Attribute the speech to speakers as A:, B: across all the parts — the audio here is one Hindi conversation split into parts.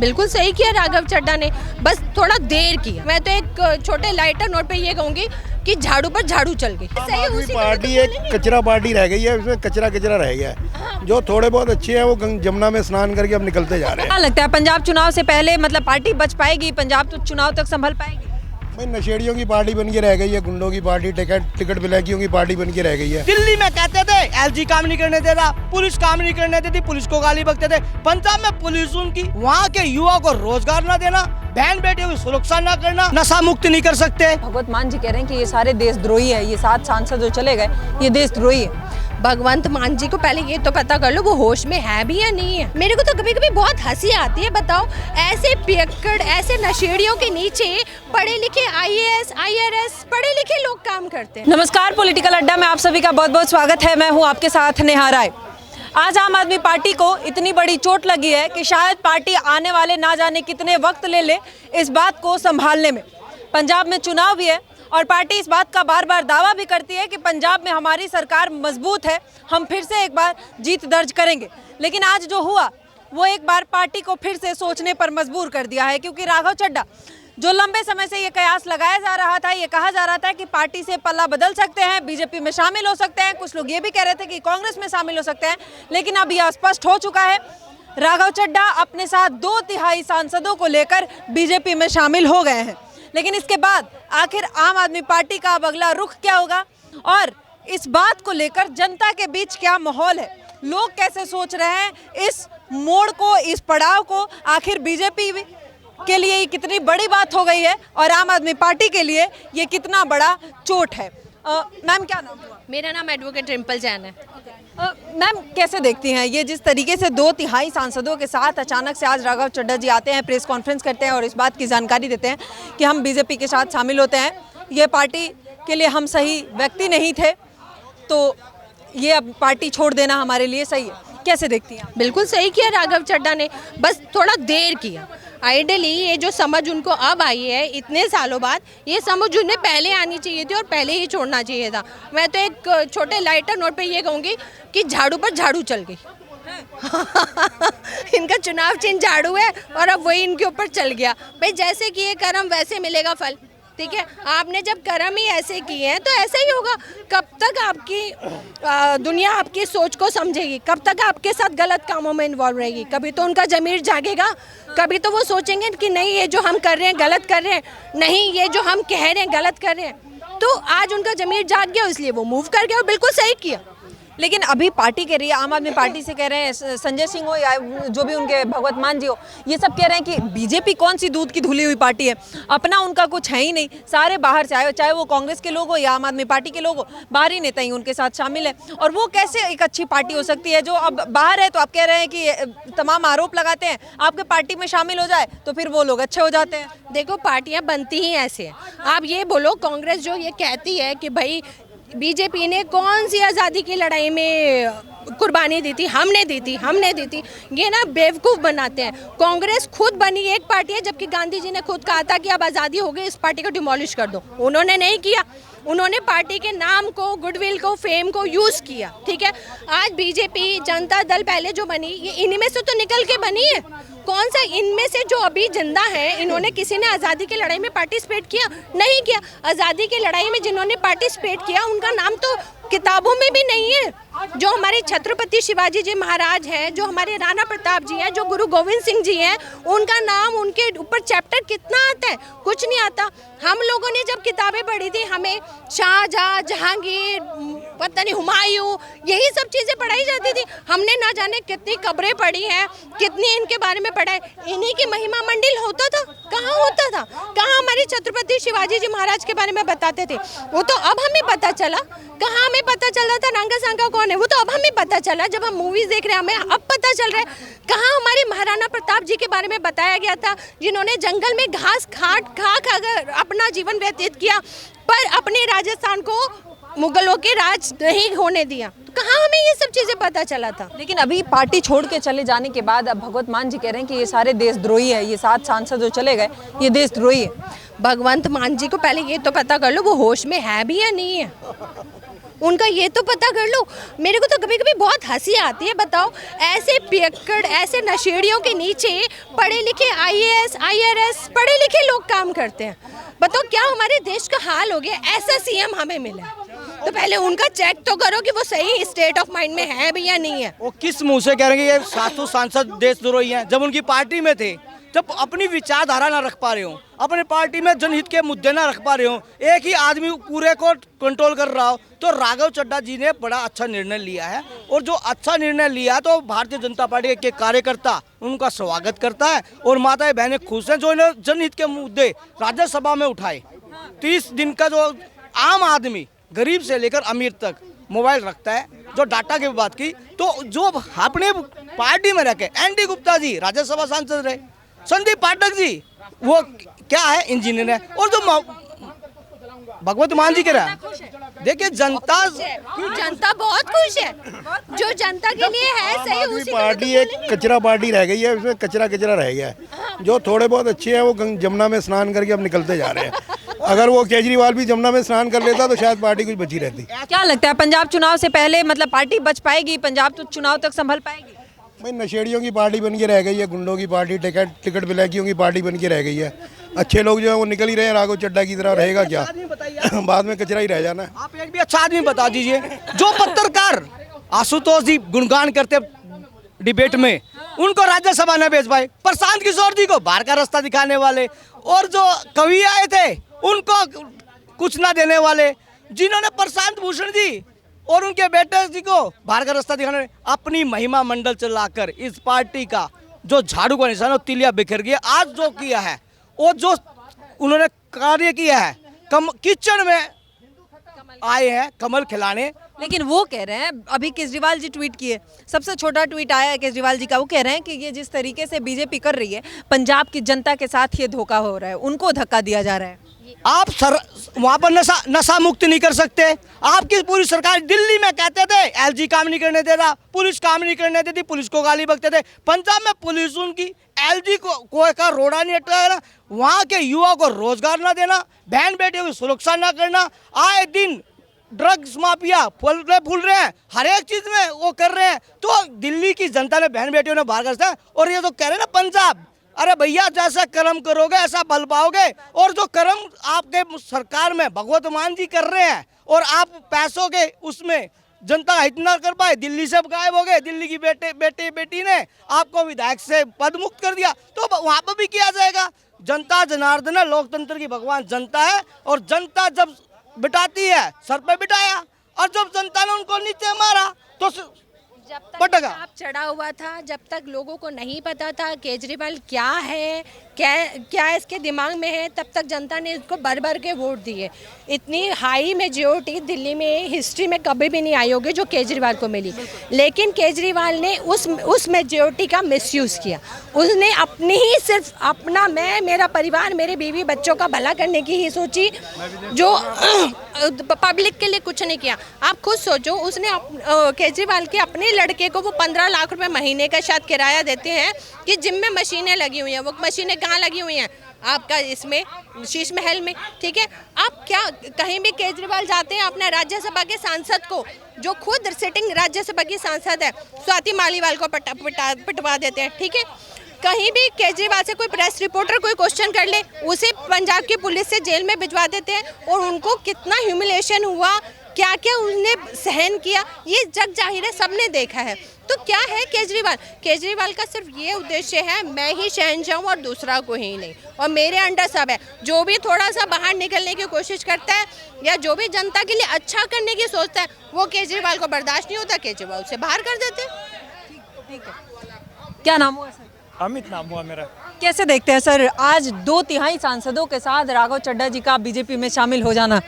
A: बिल्कुल सही किया राघव चड्ढा ने, बस थोड़ा देर किया। मैं तो एक छोटे लाइटर नोट पे ये कहूंगी कि झाड़ू पर झाड़ू चल गई।
B: सही उसी पार्टी एक कचरा पार्टी रह गई है, उसमें कचरा कचरा रह गया है। जो थोड़े बहुत अच्छे हैं वो जमुना में स्नान करके अब निकलते जा रहे हैं।
C: क्या लगता है पंजाब चुनाव से पहले मतलब पार्टी बच पाएगी, पंजाब तो चुनाव तक संभल पाएगी?
B: भाई नशेड़ियों की पार्टी बन के रह गई है, गुंडों की पार्टी, टिकट बिलैकियों की पार्टी बन के रह गई है।
D: दिल्ली में कहते थे एलजी काम नहीं करने देता, पुलिस काम नहीं करने देती, पुलिस को गाली बकते थे। पंजाब में पुलिस उनकी, वहाँ के युवा को रोजगार न देना, बहन बेटियों की सुरक्षा न करना, नशा मुक्त नहीं कर सकते।
C: भगवत मान जी कह रहे हैं कि ये सारे देशद्रोही है, ये 7 सांसद जो चले गए ये देशद्रोही है।
A: भगवंत मान जी को पहले ये तो पता कर लो वो होश में है भी या नहीं है। मेरे को तो कभी कभी बहुत हंसी आती है, बताओ ऐसे पियक्कड़ ऐसे नशेड़ियों के नीचे पढ़े लिखे IAS IRS पढ़े लिखे लोग काम करते हैं।
C: नमस्कार, पॉलिटिकल अड्डा में आप सभी का बहुत बहुत स्वागत है। मैं हूँ आपके साथ नेहा राय। आज आम आदमी पार्टी को इतनी बड़ी चोट लगी है कि शायद पार्टी आने वाले ना जाने कितने वक्त ले ले इस बात को संभालने में। पंजाब में चुनाव भी है और पार्टी इस बात का बार बार दावा भी करती है कि पंजाब में हमारी सरकार मजबूत है, हम फिर से एक बार जीत दर्ज करेंगे। लेकिन आज जो हुआ वो एक बार पार्टी को फिर से सोचने पर मजबूर कर दिया है, क्योंकि राघव चड्ढा जो लंबे समय से ये कयास लगाया जा रहा था, ये कहा जा रहा था कि पार्टी से पल्ला बदल सकते हैं, बीजेपी में शामिल हो सकते हैं, कुछ लोग ये भी कह रहे थे कि कांग्रेस में शामिल हो सकते हैं, लेकिन अब यह स्पष्ट हो चुका है राघव चड्ढा अपने साथ 2/3 सांसदों को लेकर बीजेपी में शामिल हो गए हैं। लेकिन इसके बाद आखिर आम आदमी पार्टी का अब अगला रुख क्या होगा और इस बात को लेकर जनता के बीच क्या माहौल है, लोग कैसे सोच रहे हैं इस मोड़ को, इस पड़ाव को, आखिर बीजेपी के लिए ये कितनी बड़ी बात हो गई है और आम आदमी पार्टी के लिए ये कितना बड़ा चोट है। मैम क्या नाम हुआ?
A: मेरा नाम एडवोकेट रिम्पल जैन है।
C: मैम कैसे देखती हैं ये जिस तरीके से 2/3 सांसदों के साथ अचानक से आज राघव चड्ढा जी आते हैं, प्रेस कॉन्फ्रेंस करते हैं और इस बात की जानकारी देते हैं कि हम बीजेपी के साथ शामिल होते हैं, ये पार्टी के लिए हम सही व्यक्ति नहीं थे, तो ये अब पार्टी छोड़ देना हमारे लिए सही है। कैसे देखती हैं?
A: बिल्कुल सही किया राघव चड्ढा ने, बस थोड़ा देर किया। आइडियली ये जो समझ उनको अब आई है इतने सालों बाद, ये समझ उन्हें पहले आनी चाहिए थी और पहले ही छोड़ना चाहिए था। मैं तो एक छोटे लाइटर नोट पे ये कहूँगी कि झाड़ू पर झाड़ू चल गई। इनका चुनाव चिन्ह झाड़ू है और अब वही इनके ऊपर चल गया। भाई जैसे किए कर्म वैसे मिलेगा फल, ठीक है। आपने जब कर्म ही ऐसे किए हैं तो ऐसा ही होगा। कब तक आपकी दुनिया आपकी सोच को समझेगी, कब तक आपके साथ गलत कामों में इन्वॉल्व रहेगी? कभी तो उनका ज़मीर जागेगा, कभी तो वो सोचेंगे कि नहीं ये जो हम कर रहे हैं गलत कर रहे हैं, नहीं ये जो हम कह रहे हैं गलत कर रहे हैं। तो आज उनका ज़मीर जाग गया, इसलिए वो मूव कर गया और बिल्कुल सही किया।
C: लेकिन अभी पार्टी कह रही है, आम आदमी पार्टी से कह रहे हैं, संजय सिंह हो या जो भी उनके भगवत मान जी हो, ये सब कह रहे हैं कि बीजेपी कौन सी दूध की धुली हुई पार्टी है, अपना उनका कुछ है ही नहीं, सारे बाहर से आए हो, चाहे वो कांग्रेस के लोग हो या आम आदमी पार्टी के लोग हो, बाहरी नेता ही उनके साथ शामिल है। और वो कैसे एक अच्छी पार्टी हो सकती है जो अब बाहर है? तो आप कह रहे हैं कि तमाम आरोप लगाते हैं, आपके पार्टी में शामिल हो जाए तो फिर वो लोग अच्छे हो जाते हैं।
A: देखो पार्टियां बनती ही ऐसे हैं। आप ये बोलो कांग्रेस जो ये कहती है कि भाई बीजेपी ने कौन सी आज़ादी की लड़ाई में कुर्बानी दी थी, हमने दी थी, ये ना बेवकूफ़ बनाते हैं। कांग्रेस खुद बनी एक पार्टी है, जबकि गांधी जी ने खुद कहा था कि अब आज़ादी हो गई, इस पार्टी को डिमोलिश कर दो। उन्होंने नहीं किया, उन्होंने पार्टी के नाम को, गुडविल को, फेम को यूज़ किया, ठीक है। आज बीजेपी जनता दल पहले जो बनी, ये इन्हीं में से तो निकल के बनी है। कौन सा इनमें से जो अभी जिंदा है, इन्होंने किसी ने आज़ादी की लड़ाई में पार्टिसिपेट किया? नहीं किया। आज़ादी की लड़ाई में जिन्होंने पार्टिसिपेट किया उनका नाम तो किताबों में भी नहीं है। जो हमारे छत्रपति शिवाजी जी महाराज हैं, जो हमारे राणा प्रताप जी हैं, जो गुरु गोविंद सिंह जी हैं, उनका नाम, उनके ऊपर चैप्टर कितना आता है? कुछ नहीं आता। हम लोगों ने जब किताबें पढ़ी थी, हमें शाहजहां, जहांगीर, पता नहीं हुमायूं, यही सब चीज़ें पढ़ाई जाती थी। हमने ना जाने कितनी कब्रें पढ़ी हैं, कितनी इनके बारे में पढ़ा है। इन्हीं की महिमा मंडिल होता था, कहाँ होता था? कहाँ हमारे छत्रपति शिवाजी जी महाराज के बारे में बताते थे? वो तो अब हमें पता चला। कहाँ हमें पता चला था रंगा सांगा कौन है? वो तो अब हमें पता चला, जब हम मूवीज देख रहे हैं हमें अब पता चल रहा है। कहाँ हमारे महाराणा प्रताप जी के बारे में बताया गया था, जिन्होंने जंगल में घास खा कर अपना जीवन व्यतीत किया, पर अपने राजस्थान को मुगलों के राज नहीं होने दिया। तो कहाँ हमें ये सब चीज़ें पता चला था?
C: लेकिन अभी पार्टी छोड़ के चले जाने के बाद अब भगवत मान जी कह रहे हैं कि ये सारे देशद्रोही है, ये 7 सांसद जो चले गए ये देशद्रोही है।
A: भगवंत मान जी को पहले ये तो पता कर लो वो होश में है भी या नहीं है। उनका ये तो पता कर लो। मेरे को तो कभी कभी बहुत हंसी आती है। बताओ, ऐसे पियक्कड़, ऐसे नशेड़ियों के नीचे पढ़े लिखे IAS IRS पढ़े लिखे लोग काम करते हैं। बताओ क्या हमारे देश का हाल हो गया। ऐसा CM हमें मिला, तो पहले उनका चेक तो करो कि वो सही स्टेट ऑफ माइंड में है भी या नहीं है।
D: वो किस मुंह से कह रहे हैं कि ये सातों सांसद देशद्रोही हैं, जब उनकी पार्टी में थे, जब अपनी विचारधारा ना रख पा रहे हो, अपने पार्टी में जनहित के मुद्दे ना रख पा रहे हो, एक ही आदमी पूरे को कंट्रोल कर रहा हो। तो राघव चड्ढा जी ने बड़ा अच्छा निर्णय लिया है, और जो अच्छा निर्णय लिया तो भारतीय जनता पार्टी के कार्यकर्ता उनका स्वागत करता है, और माताएं बहनें खुश हैं जो इन्होंने जनहित के मुद्दे राज्यसभा में उठाए। 30 दिन का जो आम आदमी गरीब से लेकर अमीर तक मोबाइल रखता है, जो डाटा की बात की, तो जो अपने पार्टी में रखे ND गुप्ता जी राज्यसभा सांसद रहे, संदीप पाठक जी वो क्या है, इंजीनियर है, और जो भगवत मान जी के रहा। देखिए जनता
A: बहुत खुश है, जो जनता के लिए है सही
B: आदमी
A: उसी
B: पार्टी एक कचरा पार्टी रह गई है, इसमें कचरा कचरा रह गया है। जो थोड़े बहुत अच्छे हैं वो जमुना में स्नान करके अब निकलते जा रहे हैं। अगर वो केजरीवाल भी जमुना में स्नान कर लेता तो शायद पार्टी कुछ बची रहती।
C: क्या लगता है पंजाब चुनाव से पहले मतलब पार्टी बच पाएगी, पंजाब तो चुनाव तक संभल पाएगी?
B: भाई नशेड़ियों की पार्टी बन के रह गई है, गुंडों की पार्टी, टिकट विलायकियों की पार्टी बन के रह गई है। अच्छे लोग जो है वो निकल ही रहे हैं, राघव चड्ढा की तरह रहेगा क्या? बाद में कचरा ही रह जाना है।
D: आप एक भी अच्छा आदमी बता दीजिए। जो पत्रकार आशुतोष जी गुणगान करते डिबेट में, उनको राज्यसभा न भेज पाए। प्रशांत किशोर जी को बाहर का रास्ता दिखाने वाले, और जो कवि आए थे उनको कुछ ना देने वाले, जिन्होंने प्रशांत भूषण जी और उनके बेटे जी को बाहर का रास्ता दिखाने, अपनी महिमा मंडल चलाकर इस पार्टी का जो झाड़ू का निशान तिलिया बिखर गया। आज जो किया है, और जो उन्होंने कार्य किया है, किचन में आए हैं कमल खिलाने।
C: लेकिन वो कह रहे हैं, अभी केजरीवाल जी ट्वीट किए, सबसे छोटा ट्वीट आया है केजरीवाल जी का, वो कह रहे हैं कि ये जिस तरीके से बीजेपी कर रही है, पंजाब की जनता के साथ ये धोखा हो रहा है, उनको धक्का दिया जा रहा है।
D: आप वहाँ पर नशा मुक्त नहीं कर सकते। आपकी पूरी सरकार, दिल्ली में कहते थे LG काम नहीं करने दे रहा, पुलिस काम नहीं करने देती, पुलिस को गाली बकते थे। पंजाब में पुलिस उनकी LG को का रोड़ा नहीं हटाना, वहाँ के युवा को रोजगार ना देना, बहन बेटियों की सुरक्षा ना करना, आए दिन ड्रग्स माफिया फूल रहे हैं, हर एक चीज में वो कर रहे हैं। तो दिल्ली की जनता ने, बहन बेटियों ने बाहर कर, और ये तो कह रहे हैं ना पंजाब, अरे भैया जैसा कर्म करोगे ऐसा बल पाओगे। और जो कर्म आपके सरकार में भगवत मान जी कर रहे हैं, और आप पैसों के उसमें जनता हित न कर पाए, दिल्ली से गायब हो गए, दिल्ली की बेटी ने आपको विधायक से पद मुक्त कर दिया, तो वहाँ पर भी किया जाएगा। जनता जनार्दन है, लोकतंत्र की भगवान जनता है, और जनता जब बिठाती है सर पे बिठाया, और जब जनता ने उनको नीचे मारा तो
A: जब तक
D: पटका
A: आप चढ़ा हुआ था, जब तक लोगों को नहीं पता था केजरीवाल क्या है, क्या इसके दिमाग में है, तब तक जनता ने इसको भर भर के वोट दिए। इतनी हाई मेजॉरिटी दिल्ली में हिस्ट्री में कभी भी नहीं आई होगी जो केजरीवाल को मिली। लेकिन केजरीवाल ने उस मेजॉरिटी का मिसयूज़ किया। उसने अपनी ही सिर्फ अपना, मैं, मेरा परिवार, मेरे बीवी बच्चों का भला करने की ही सोची, जो पब्लिक के लिए कुछ नहीं किया। आप खुद सोचो, उसने केजरीवाल के अपने लड़के को वो 15 लाख रुपए महीने का शायद किराया देते हैं कि जिम में मशीनें लगी हुई हैं। वो मशीनें कहाँ लगी हुई हैं? आपका इसमें शीश महल में, ठीक है। आप क्या कहीं भी केजरीवाल जाते हैं, अपने राज्यसभा के सांसद को, जो खुद सिटिंग राज्यसभा की सांसद है, स्वाति मालीवाल को पिटवा देते हैं, ठीक है। कहीं भी केजरीवाल से कोई प्रेस रिपोर्टर कोई क्वेश्चन कर ले, उसे पंजाब की पुलिस से जेल में भिजवा देते हैं। और उनको कितना ह्यूमिलेशन हुआ, क्या क्या उसने सहन किया, ये जग जाहिर है, सबने देखा है। तो क्या है केजरीवाल का सिर्फ ये उद्देश्य है, मैं ही शहंशाह हूँ और दूसरा कोई ही नहीं, और मेरे अंडर सब है। जो भी थोड़ा सा बाहर निकलने की कोशिश करता है या जो भी जनता के लिए अच्छा करने की सोचता है, वो केजरीवाल को बर्दाश्त नहीं होता, केजरीवाल उसे बाहर कर देते।
C: ठीक है, क्या नाम हुआ सर?
E: अमित नाम हुआ मेरा।
C: कैसे देखते हैं सर आज 2/3 सांसदों के साथ राघव चड्ढा जी का बीजेपी में शामिल हो जाना?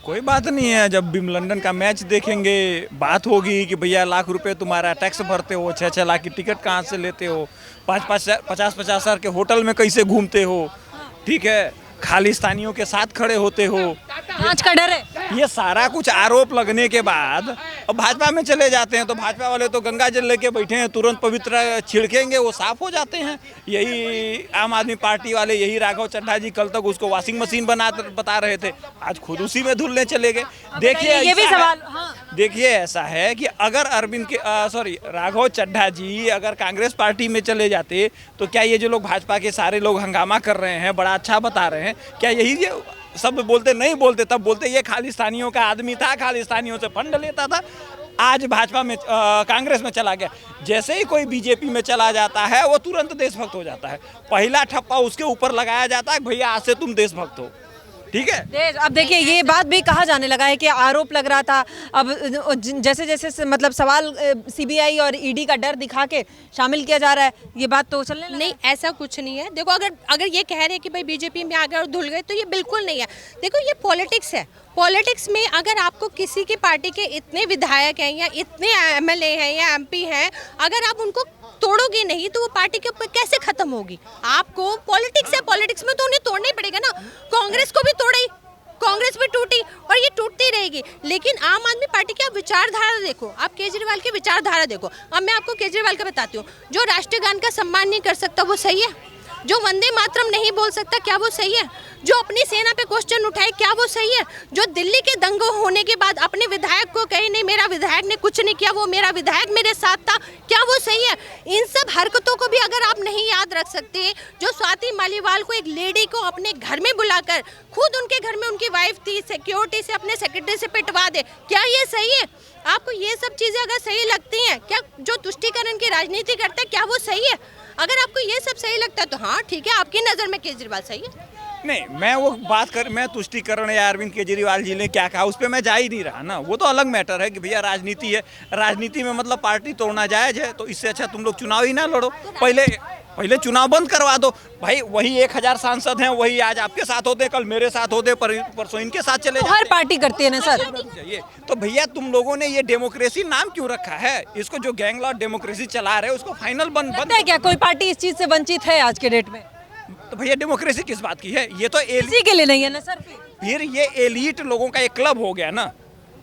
E: कोई बात नहीं है, जब विंबलडन का मैच देखेंगे बात होगी कि भैया लाख रुपए तुम्हारा टैक्स भरते हो, 6-6 लाख की टिकट कहाँ से लेते हो, 50-50 हज़ार के होटल में कैसे घूमते हो, ठीक है, खालिस्तानियों के साथ खड़े होते हो।
C: जांच का डर है।
E: ये सारा कुछ आरोप लगने के बाद अब भाजपा में चले जाते हैं तो भाजपा वाले तो गंगा जल लेके बैठे हैं, तुरंत पवित्र छिड़केंगे वो साफ हो जाते हैं। यही आम आदमी पार्टी वाले, यही राघव चड्ढा जी कल तक उसको वॉशिंग मशीन बता रहे थे, आज खुद उसी में धुलने चले गए। देखिए
C: ये भी सवाल, हाँ।
E: देखिए ऐसा है कि अगर राघव चड्ढा जी अगर कांग्रेस पार्टी में चले जाते तो क्या ये जो लोग भाजपा के सारे लोग हंगामा कर रहे हैं, बड़ा अच्छा बता रहे हैं, क्या यही सब बोलते? नहीं बोलते। तब बोलते ये खालिस्तानियों का आदमी था, खालिस्तानियों से फंड लेता था। आज भाजपा में कांग्रेस में चला गया। जैसे ही कोई बीजेपी में चला जाता है वो तुरंत देशभक्त हो जाता है। पहला ठप्पा उसके ऊपर लगाया जाता है, भैया आज से तुम देशभक्त हो, ठीक है।
C: अब देखिए ये बात भी कहा जाने लगा है कि आरोप लग रहा था, अब जैसे जैसे मतलब सवाल सीबीआई और ईडी का डर दिखा के शामिल किया जा रहा है, ये बात तो चलने लगा।
A: नहीं, ऐसा कुछ नहीं है। देखो अगर ये कह रहे हैं कि भाई बीजेपी में आ गए और धुल गए, तो ये बिल्कुल नहीं है। देखो ये पॉलिटिक्स है। पॉलिटिक्स में अगर आपको किसी की पार्टी के इतने विधायक हैं या इतने एमएलए हैं या एमपी हैं, अगर आप उनको तोड़ोगे नहीं तो वो पार्टी के ऊपर कैसे खत्म होगी? आपको पॉलिटिक्स है, पॉलिटिक्स में तो उन्हें तोड़ना ही पड़ेगा ना। कांग्रेस को भी तोड़ी, कांग्रेस भी टूटी और ये टूटती रहेगी। लेकिन आम आदमी पार्टी की आप विचारधारा देखो, आप केजरीवाल की विचारधारा देखो। अब मैं आपको केजरीवाल का बताती हूँ। जो राष्ट्रीय गान का सम्मान नहीं कर सकता वो सही है? जो वंदे मातरम नहीं बोल सकता क्या वो सही है? जो अपनी सेना पे क्वेश्चन उठाए क्या वो सही है? जो दिल्ली के दंगों होने के बाद अपने विधायक को कहे नहीं मेरा विधायक ने कुछ नहीं किया, वो मेरा विधायक मेरे साथ था, क्या वो सही है? इन सब हरकतों को भी अगर आप नहीं याद रख सकते, जो स्वाति मालीवाल को एक लेडी को अपने घर में बुलाकर खुद उनके घर में उनकी वाइफ थी, सिक्योरिटी से अपने सेक्रेटरी से पिटवा दे, क्या ये सही है? आपको ये सब चीजें अगर सही लगती हैं, क्या जो तुष्टीकरण की राजनीति करते हैं क्या वो सही है? अगर आपको ये सब सही लगता है तो हाँ ठीक है, आपकी नज़र में केजरीवाल सही है।
E: नहीं, मैं वो मैं तुष्टीकरण या अरविंद केजरीवाल जी ने क्या कहा उस पर मैं जा ही नहीं रहा ना। वो तो अलग मैटर है कि भैया राजनीति है, राजनीति में मतलब पार्टी तोड़ना जायज है, तो इससे अच्छा तुम लोग चुनाव ही ना लड़ो। पहले चुनाव बंद करवा दो भाई। वही 1000 सांसद हैं, वही आज आपके साथ होते, कल मेरे साथ होते, परसों इनके साथ चले जाते।
C: हर पार्टी करती है ना सर।
E: तो भैया तुम लोगों ने ये डेमोक्रेसी नाम क्यों रखा है? इसको जो गैंग लॉ डेमोक्रेसी चला रहे हैं उसको फाइनल बंद
C: है क्या? कोई पार्टी इस चीज से वंचित है आज के डेट में?
E: तो भैया डेमोक्रेसी किस बात की है? ये तो
C: इसी के लिए नहीं है ना सर।
E: फिर ये एलीट लोगों का एक क्लब हो गया ना,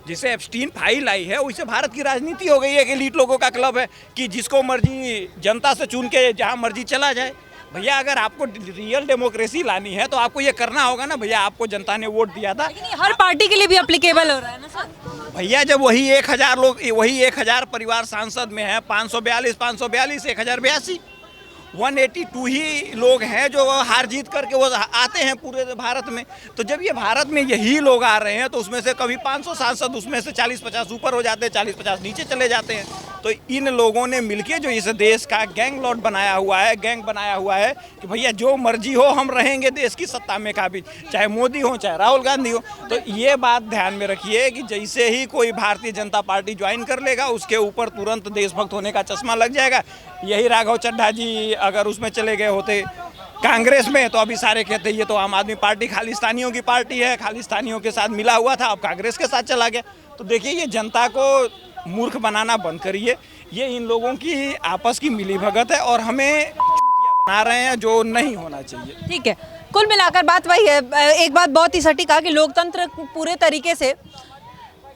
E: जिसे एप्स्टीन फाइल आई है वैसे भारत की राजनीति हो गई है कि एलीट लोगों का क्लब है कि जिसको मर्जी जनता से चुन के जहाँ मर्जी चला जाए। भैया अगर आपको रियल डेमोक्रेसी लानी है तो आपको ये करना होगा ना। भैया आपको जनता ने वोट दिया था,
C: हर पार्टी के लिए भी एप्लीकेबल हो रहा है ना सर।
E: भैया जब वही 1000 लोग, वही 1000 परिवार सांसद में है, 542 1082 182 ही लोग हैं जो हार जीत करके वो आते हैं पूरे भारत में। तो जब ये भारत में यही लोग आ रहे हैं तो उसमें से कभी 500 सांसद उसमें से 40-50 ऊपर हो जाते हैं, 40-50 नीचे चले जाते हैं। तो इन लोगों ने मिलके जो इस देश का गैंग लॉर्ड बनाया हुआ है, गैंग बनाया हुआ है कि भैया जो मर्जी हो हम रहेंगे देश की सत्ता में काबिज, चाहे मोदी हो चाहे राहुल गांधी हो। तो ये बात ध्यान में रखिए कि जैसे ही कोई भारतीय जनता पार्टी ज्वाइन कर लेगा उसके ऊपर तुरंत देशभक्त होने का चश्मा लग जाएगा। यही राघव चड्ढा जी अगर उसमें चले गए होते कांग्रेस में तो अभी सारे कहते ये तो आम आदमी पार्टी खालिस्तानियों की पार्टी है, खालिस्तानियों के साथ मिला हुआ था, अब कांग्रेस के साथ चला गया। तो देखिए ये जनता को मूर्ख बनाना बंद करिए। ये इन लोगों की आपस की मिलीभगत है और हमें बना रहे हैं जो नहीं होना चाहिए।
C: ठीक है, कुल मिलाकर बात वही है। एक बात बहुत ही सटीक कि लोकतंत्र पूरे तरीके से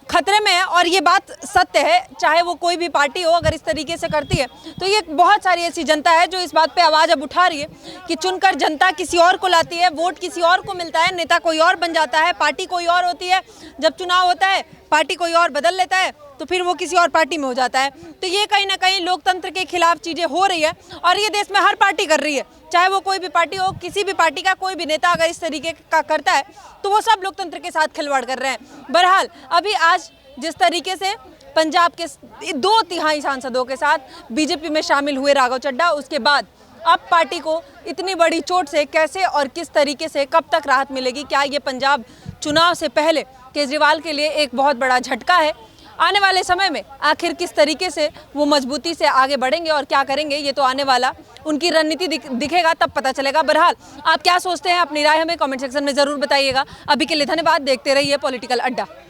C: खतरे में है और ये बात सत्य है। चाहे वो कोई भी पार्टी हो, अगर इस तरीके से करती है तो ये बहुत सारी ऐसी जनता है जो इस बात पे आवाज़ अब उठा रही है कि चुनकर जनता किसी और को लाती है, वोट किसी और को मिलता है, नेता कोई और बन जाता है, पार्टी कोई और होती है। जब चुनाव होता है पार्टी कोई और बदल लेता है तो फिर वो किसी और पार्टी में हो जाता है। तो ये कहीं ना कहीं लोकतंत्र के खिलाफ चीज़ें हो रही है और ये देश में हर पार्टी कर रही है। चाहे वो कोई भी पार्टी हो, किसी भी पार्टी का कोई भी नेता अगर इस तरीके का करता है तो वो सब लोकतंत्र के साथ खिलवाड़ कर रहे हैं। बहरहाल अभी आज जिस तरीके से पंजाब के 2/3 सांसदों के साथ बीजेपी में शामिल हुए राघव चड्ढा, उसके बाद अब पार्टी को इतनी बड़ी चोट से कैसे और किस तरीके से कब तक राहत मिलेगी? क्या ये पंजाब चुनाव से पहले केजरीवाल के लिए एक बहुत बड़ा झटका है? आने वाले समय में आखिर किस तरीके से वो मजबूती से आगे बढ़ेंगे और क्या करेंगे, ये तो आने वाला उनकी रणनीति दिखेगा तब पता चलेगा। बहरहाल आप क्या सोचते हैं, अपनी राय हमें कमेंट सेक्शन में ज़रूर बताइएगा। अभी के लिए धन्यवाद, देखते रहिए पॉलिटिकल अड्डा।